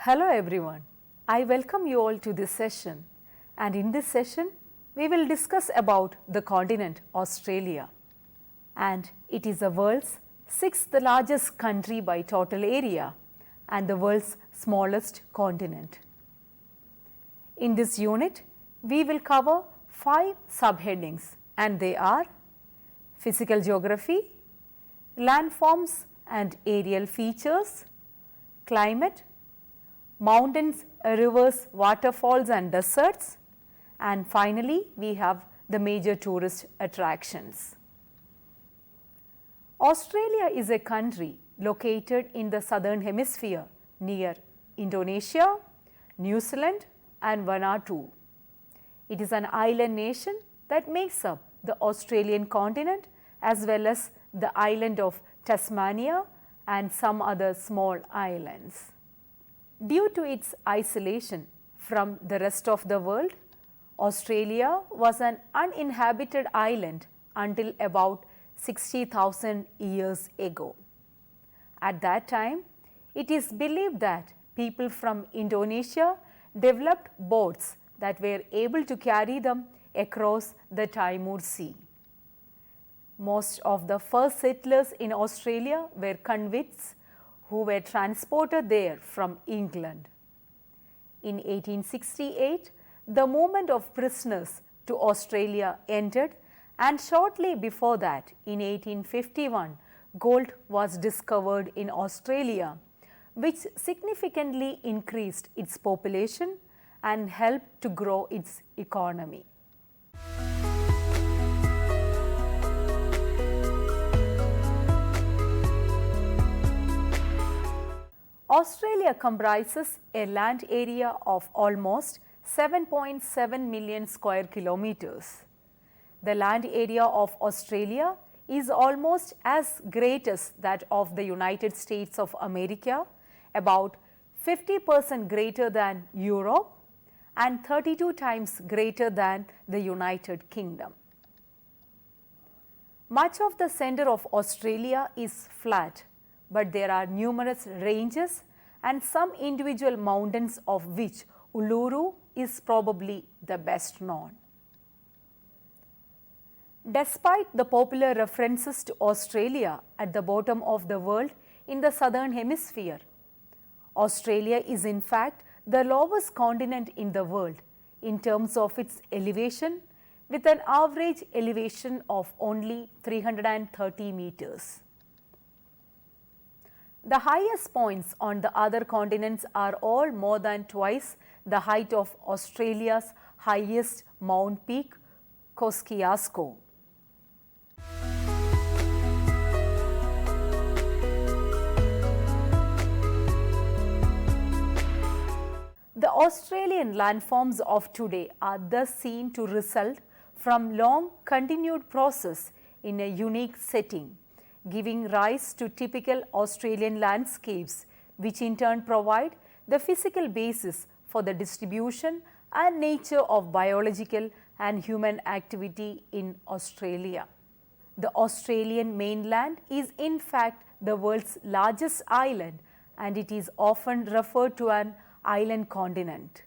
Hello everyone, I welcome you all to this session, and in this session we will discuss about the continent Australia, and it is the world's sixth largest country by total area and the world's smallest continent. In this unit we will cover 5 subheadings, and they are physical geography, landforms and aerial features, climate, mountains, rivers, waterfalls and deserts, and finally we have the major tourist attractions. Australia is a country located in the southern hemisphere near Indonesia, New Zealand and Vanuatu. It is an island nation that makes up the Australian continent as well as the island of Tasmania and some other small islands. Due to its isolation from the rest of the world, Australia was an uninhabited island until about 60,000 years ago. At that time, it is believed that people from Indonesia developed boats that were able to carry them across the Timor Sea. Most of the first settlers in Australia were convicts who were transported there from England. In 1868, the movement of prisoners to Australia ended, and shortly before that, in 1851, gold was discovered in Australia, which significantly increased its population and helped to grow its economy. Australia comprises a land area of almost 7.7 million square kilometers. The land area of Australia is almost as great as that of the United States of America, about 50% greater than Europe and 32 times greater than the United Kingdom. Much of the center of Australia is flat, but there are numerous ranges and some individual mountains, of which Uluru is probably the best known. Despite the popular references to Australia at the bottom of the world in the southern hemisphere, Australia is in fact the lowest continent in the world in terms of its elevation, with an average elevation of only 330 meters. The highest points on the other continents are all more than twice the height of Australia's highest mount peak, Kosciuszko. The Australian landforms of today are thus seen to result from long continued process in a unique setting, giving rise to typical Australian landscapes, which in turn provide the physical basis for the distribution and nature of biological and human activity in Australia. The Australian mainland is in fact the world's largest island, and it is often referred to an island continent.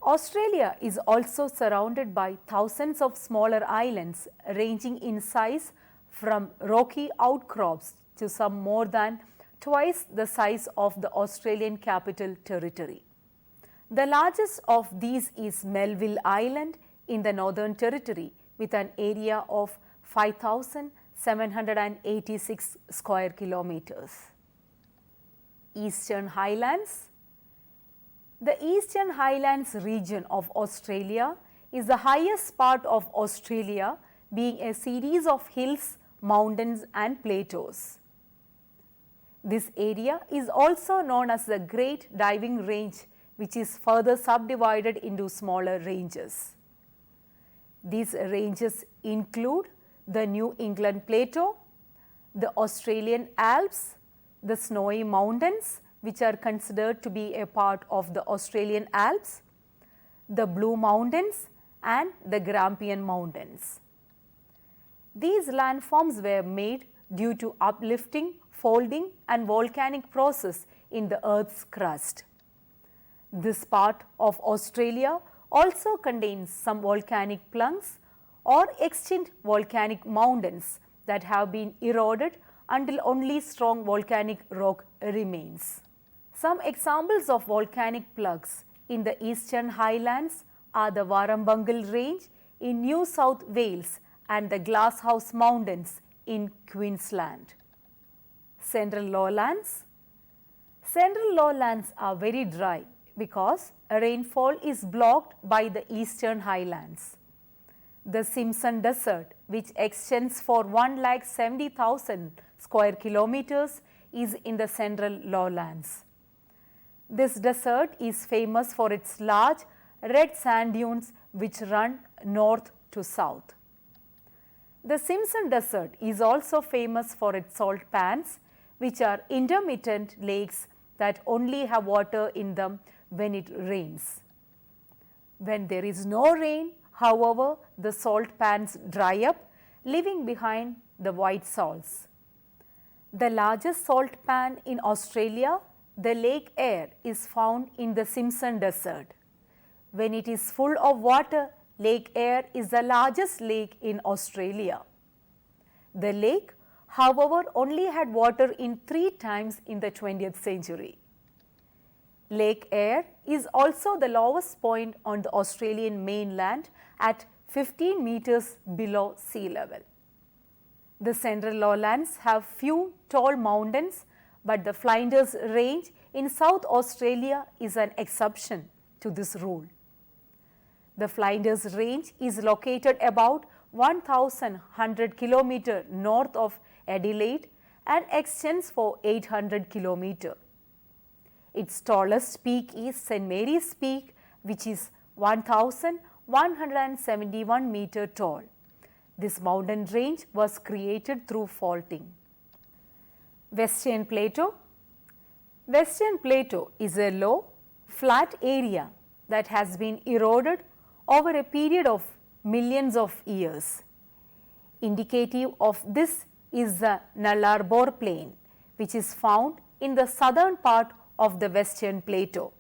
Australia is also surrounded by thousands of smaller islands ranging in size from rocky outcrops to some more than twice the size of the Australian Capital Territory. The largest of these is Melville Island in the Northern Territory, with an area of 5,786 square kilometers. Eastern Highlands. The Eastern Highlands region of Australia is the highest part of Australia, being a series of hills, mountains and plateaus. This area is also known as the Great Diving Range, which is further subdivided into smaller ranges. These ranges include the New England Plateau, the Australian Alps, the Snowy Mountains, which are considered to be a part of the Australian Alps, the Blue Mountains and the Grampian Mountains. These landforms were made due to uplifting, folding and volcanic process in the Earth's crust. This part of Australia also contains some volcanic plugs or extinct volcanic mountains that have been eroded until only strong volcanic rock remains. Some examples of volcanic plugs in the eastern highlands are the Warrumbungle Range in New South Wales and the Glasshouse Mountains in Queensland. Central lowlands. Central lowlands are very dry because rainfall is blocked by the eastern highlands. The Simpson Desert, which extends for 1,70,000 square kilometers, is in the central lowlands. This desert is famous for its large red sand dunes which run north to south. The Simpson Desert is also famous for its salt pans, which are intermittent lakes that only have water in them when it rains. When there is no rain, however, the salt pans dry up, leaving behind the white salts. The largest salt pan in Australia, the Lake Eyre, is found in the Simpson Desert. When it is full of water, Lake Eyre is the largest lake in Australia. The lake, however, only had water in 3 times in the 20th century. Lake Eyre is also the lowest point on the Australian mainland at 15 meters below sea level. The central lowlands have few tall mountains, but the Flinders Range in South Australia is an exception to this rule. The Flinders Range is located about 1,100 km north of Adelaide and extends for 800 km. Its tallest peak is St. Mary's Peak, which is 1,171 meter tall. This mountain range was created through faulting. Western Plateau. Western Plateau is a low, flat area that has been eroded over a period of millions of years. Indicative of this is the Nullarbor Plain, which is found in the southern part of the Western Plateau.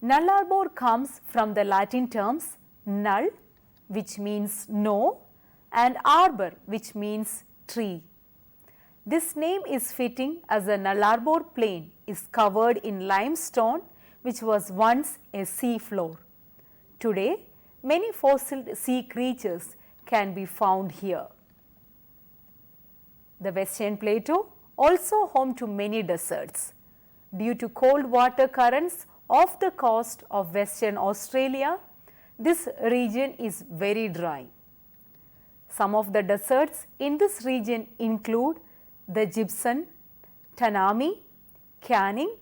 Nullarbor comes from the Latin terms null, which means no, and arbor, which means tree. This name is fitting as the Nullarbor Plain is covered in limestone, which was once a sea floor. Today, many fossil sea creatures can be found here. The Western Plateau also home to many deserts. Due to cold water currents off the coast of Western Australia, this region is very dry. Some of the deserts in this region include the Gibson, Tanami, Canning,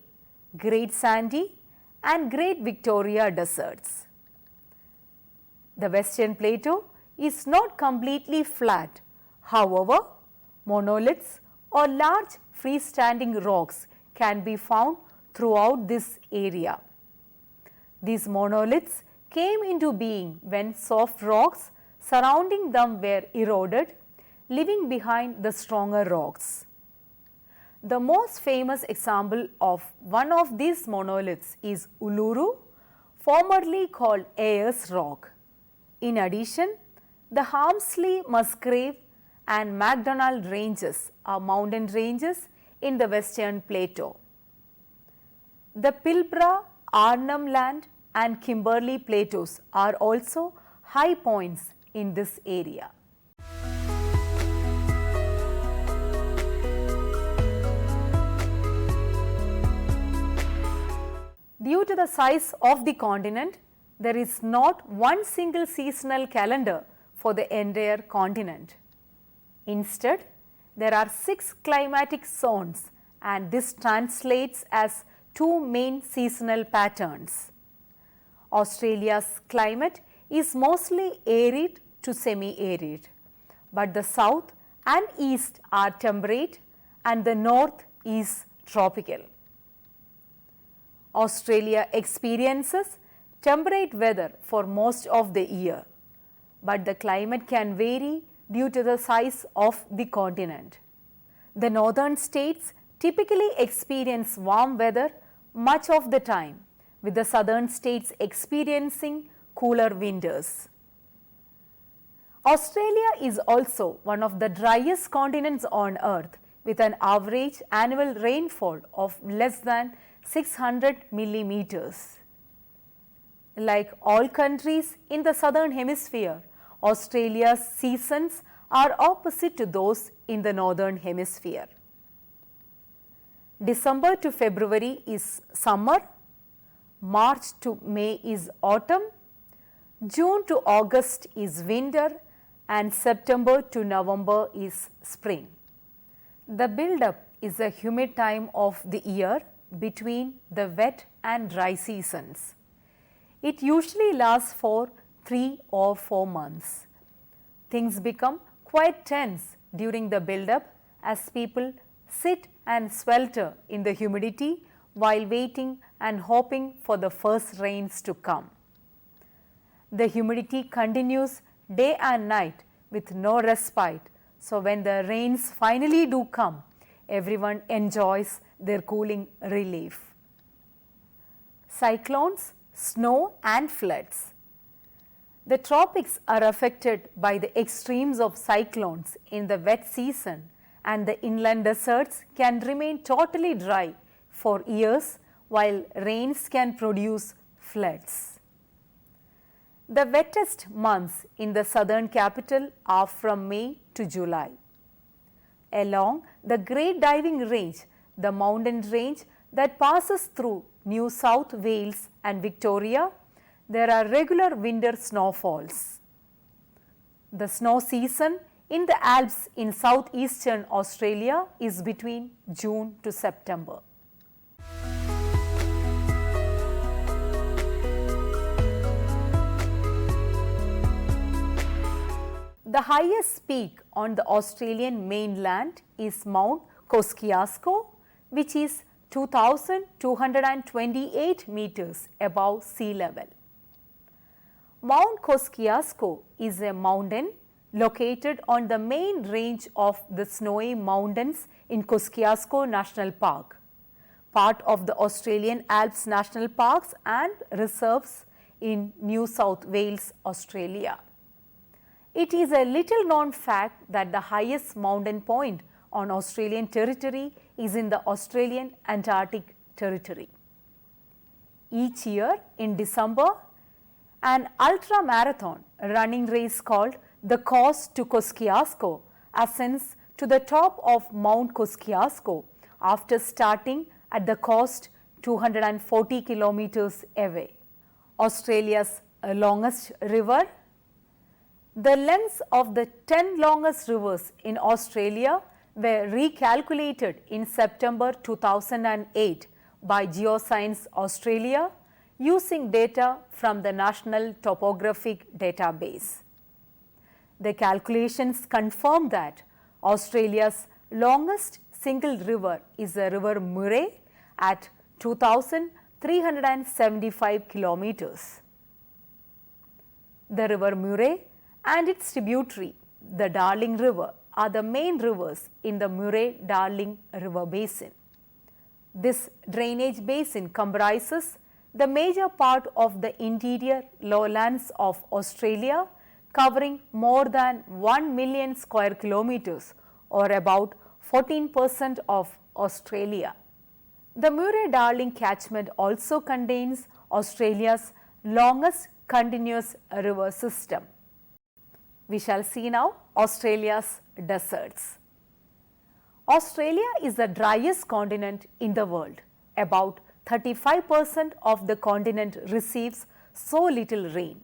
Great Sandy and Great Victoria deserts. The Western Plateau is not completely flat. However, monoliths or large freestanding rocks can be found throughout this area. These monoliths came into being when soft rocks surrounding them were eroded, leaving behind the stronger rocks. The most famous example of one of these monoliths is Uluru, formerly called Ayers Rock. In addition, the Harmsley, Musgrave and MacDonald ranges are mountain ranges in the Western Plateau. The Pilbara, Arnhem Land and Kimberley plateaus are also high points in this area. Due to the size of the continent, there is not one single seasonal calendar for the entire continent. Instead, there are 6 climatic zones, and this translates as 2 main seasonal patterns. Australia's climate is mostly arid to semi-arid, but the south and east are temperate and the north is tropical. Australia experiences temperate weather for most of the year, but the climate can vary due to the size of the continent. The northern states typically experience warm weather, much of the time, with the southern states experiencing cooler winters. Australia is also one of the driest continents on earth, with an average annual rainfall of less than 600 millimeters. Like all countries in the southern hemisphere, Australia's seasons are opposite to those in the northern hemisphere. December to February is summer, March to May is autumn, June to August is winter, and September to November is spring. The build-up is a humid time of the year between the wet and dry seasons. It usually lasts for 3 or 4 months. Things become quite tense during the build-up as people sit and swelter in the humidity while waiting and hoping for the first rains to come. The humidity continues day and night with no respite, so when the rains finally do come, everyone enjoys their cooling relief. Cyclones, snow and floods. The tropics are affected by the extremes of cyclones in the wet season, and the inland deserts can remain totally dry for years while rains can produce floods. The wettest months in the southern capital are from May to July. Along the Great Diving Range, the mountain range that passes through New South Wales and Victoria, there are regular winter snowfalls. The snow season in the Alps in southeastern Australia is between June to September. The highest peak on the Australian mainland is Mount Kosciuszko, which is 2,228 meters above sea level. Mount Kosciuszko is a mountain located on the main range of the Snowy Mountains in Kosciuszko National Park, part of the Australian Alps National Parks and Reserves in New South Wales, Australia. It is a little known fact that the highest mountain point on Australian territory is in the Australian Antarctic Territory. Each year in December, an ultra-marathon running race called the Course to Kosciuszko ascends to the top of Mount Kosciuszko after starting at the coast 240 kilometers away. Australia's longest river. The lengths of the 10 longest rivers in Australia were recalculated in September 2008 by Geoscience Australia using data from the National Topographic Database. The calculations confirm that Australia's longest single river is the River Murray at 2,375 kilometers. The River Murray and its tributary, the Darling River, are the main rivers in the Murray-Darling River Basin. This drainage basin comprises the major part of the interior lowlands of Australia, covering more than 1 million square kilometers or about 14% of Australia. The Murray-Darling catchment also contains Australia's longest continuous river system. We shall see now Australia's deserts. Australia is the driest continent in the world. About 35% of the continent receives so little rain.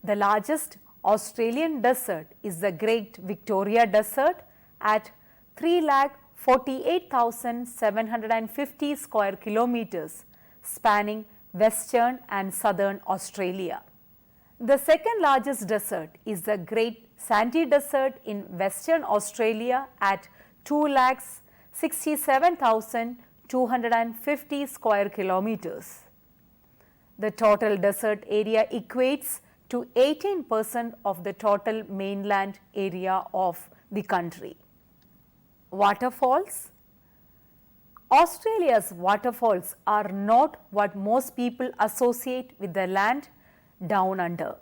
The largest Australian desert is the Great Victoria Desert at 3,48,750 square kilometers, spanning western and southern Australia. The second largest desert is the Great Sandy Desert in Western Australia at 2,67,250 square kilometers. The total desert area equates to 18% of the total mainland area of the country. Waterfalls. Australia's waterfalls are not what most people associate with the land down under,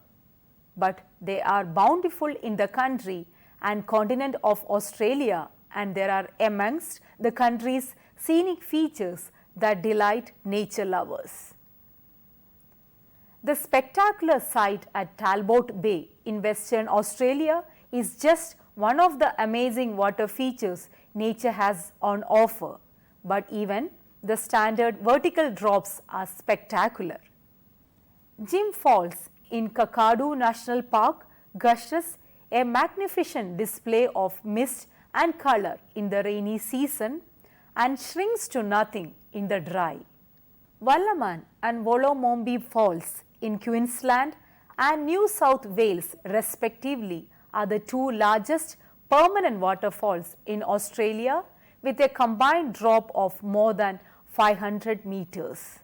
but they are bountiful in the country and continent of Australia, and they are amongst the country's scenic features that delight nature lovers. The spectacular site at Talbot Bay in Western Australia is just one of the amazing water features nature has on offer, but even the standard vertical drops are spectacular. Jim Falls in Kakadu National Park gushes a magnificent display of mist and color in the rainy season and shrinks to nothing in the dry. Wallaman and Wolomombi Falls in Queensland and New South Wales respectively are the two largest permanent waterfalls in Australia, with a combined drop of more than 500 meters.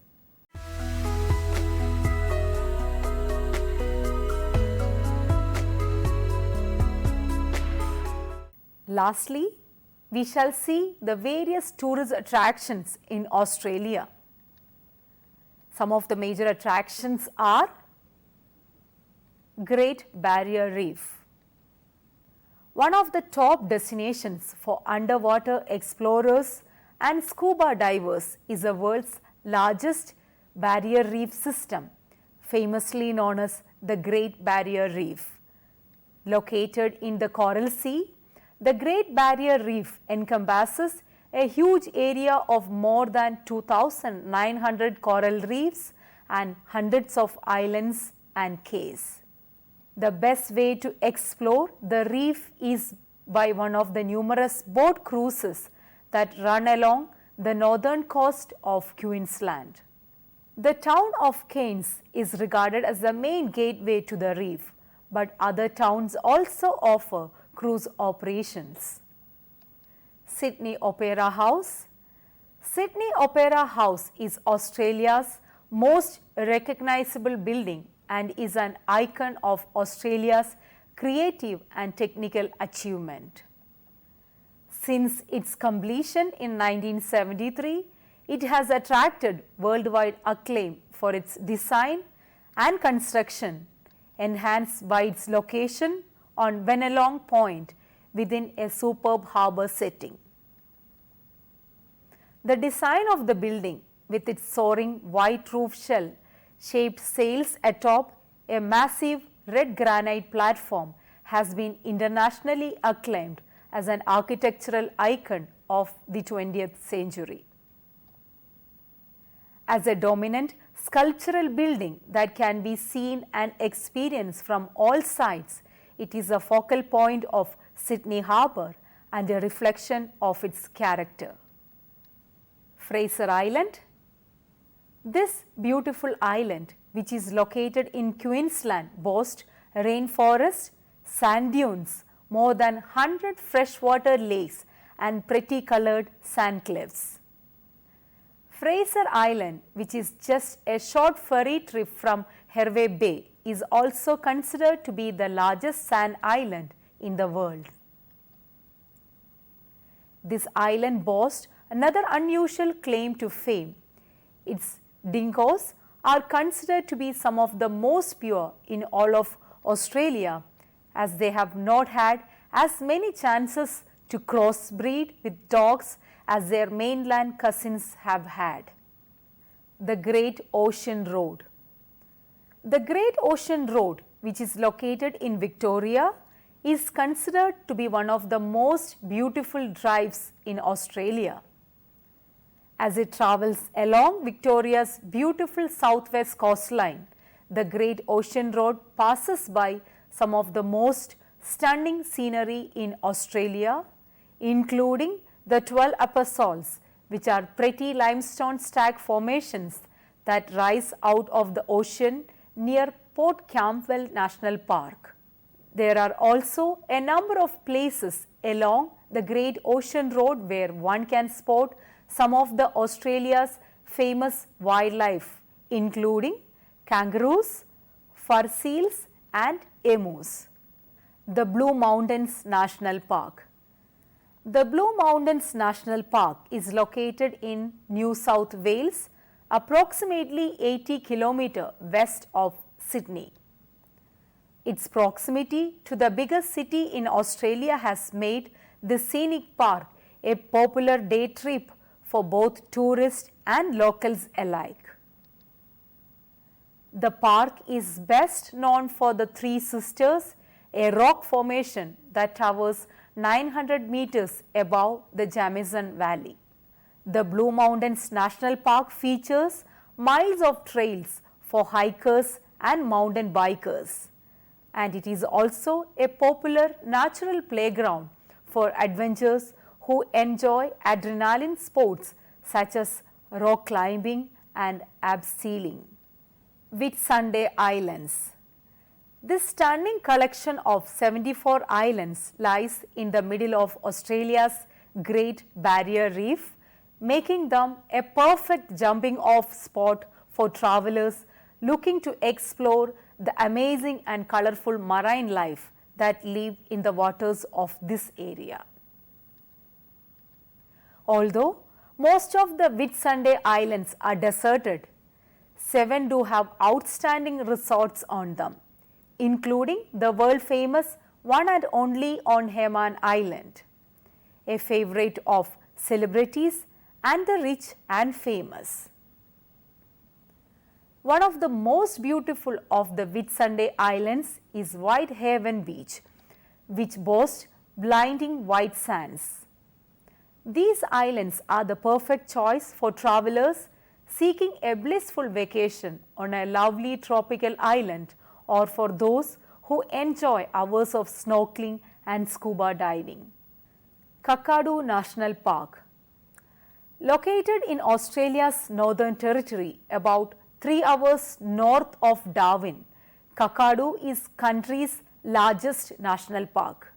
Lastly, we shall see the various tourist attractions in Australia. Some of the major attractions are Great Barrier Reef. One of the top destinations for underwater explorers and scuba divers is the world's largest barrier reef system, famously known as the Great Barrier Reef. Located in the Coral Sea, the Great Barrier Reef encompasses a huge area of more than 2,900 coral reefs and hundreds of islands and cays. The best way to explore the reef is by one of the numerous boat cruises that run along the northern coast of Queensland. The town of Cairns is regarded as the main gateway to the reef, but other towns also offer cruise operations. Sydney Opera House. Sydney Opera House is Australia's most recognizable building and is an icon of Australia's creative and technical achievement. Since its completion in 1973, it has attracted worldwide acclaim for its design and construction, enhanced by its location on Venelong Point within a superb harbour setting. The design of the building, with its soaring white roof shell shaped sails atop a massive red granite platform, has been internationally acclaimed as an architectural icon of the 20th century. As a dominant sculptural building that can be seen and experienced from all sides, it is a focal point of Sydney Harbour and a reflection of its character. Fraser Island. This beautiful island, which is located in Queensland, boasts rainforest, sand dunes, more than 100 freshwater lakes and pretty coloured sand cliffs. Fraser Island, which is just a short ferry trip from Hervey Bay, is also considered to be the largest sand island in the world. This island boasts another unusual claim to fame. Its dingoes are considered to be some of the most pure in all of Australia, as they have not had as many chances to crossbreed with dogs as their mainland cousins have had. The Great Ocean Road. The Great Ocean Road, which is located in Victoria, is considered to be one of the most beautiful drives in Australia. As it travels along Victoria's beautiful southwest coastline, the Great Ocean Road passes by some of the most stunning scenery in Australia, including the 12 upper sols, which are pretty limestone stack formations that rise out of the ocean near Port Campbell National Park. There are also a number of places along the Great Ocean Road where one can spot some of the Australia's famous wildlife, including kangaroos, fur seals and emus. The Blue Mountains National Park. The Blue Mountains National Park is located in New South Wales, approximately 80 km west of Sydney. Its proximity to the biggest city in Australia has made the scenic park a popular day trip for both tourists and locals alike. The park is best known for the Three Sisters, a rock formation that towers 900 meters above the Jamison Valley. The Blue Mountains National Park features miles of trails for hikers and mountain bikers, and it is also a popular natural playground for adventurers who enjoy adrenaline sports such as rock climbing and abseiling. Whitsunday Islands. This stunning collection of 74 islands lies in the middle of Australia's Great Barrier Reef, making them a perfect jumping off spot for travelers looking to explore the amazing and colorful marine life that live in the waters of this area. Although most of the Whitsunday Islands are deserted, 7 do have outstanding resorts on them, including the world famous one and only on Hayman Island, a favorite of celebrities and the rich and famous. One of the most beautiful of the Whitsunday Islands is Whitehaven Beach, which boasts blinding white sands. These islands are the perfect choice for travelers seeking a blissful vacation on a lovely tropical island, or for those who enjoy hours of snorkeling and scuba diving. Kakadu National Park. Located in Australia's Northern Territory, about 3 hours north of Darwin, Kakadu is country's largest national park.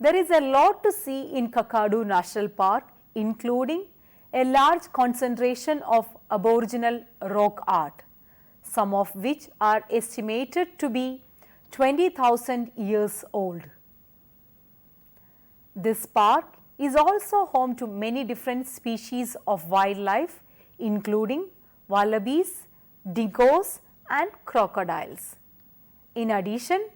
There is a lot to see in Kakadu National Park, including a large concentration of Aboriginal rock art, some of which are estimated to be 20,000 years old. This park is also home to many different species of wildlife, including wallabies, dingoes and crocodiles. In addition,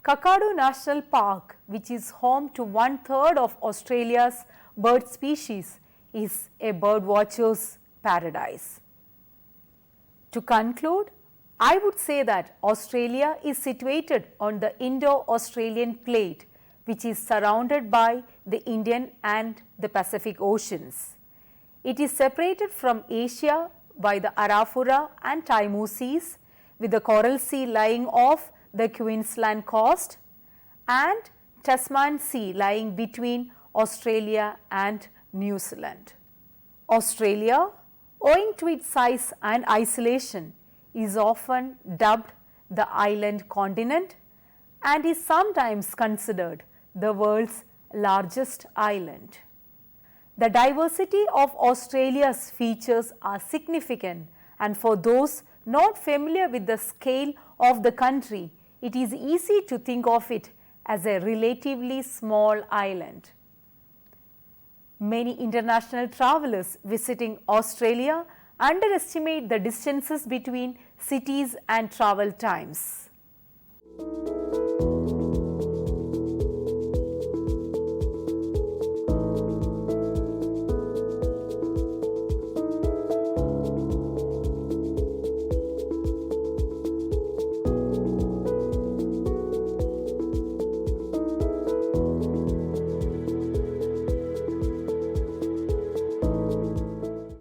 Kakadu National Park, which is home to 1/3 of Australia's bird species, is a birdwatcher's paradise. To conclude, I would say that Australia is situated on the Indo-Australian plate, which is surrounded by the Indian and the Pacific Oceans. It is separated from Asia by the Arafura and Taimu Seas, with the Coral Sea lying off the Queensland coast and Tasman Sea lying between Australia and New Zealand. Australia, owing to its size and isolation, is often dubbed the island continent and is sometimes considered the world's largest island. The diversity of Australia's features are significant, and for those not familiar with the scale of the country, it is easy to think of it as a relatively small island. Many international travelers visiting Australia underestimate the distances between cities and travel times.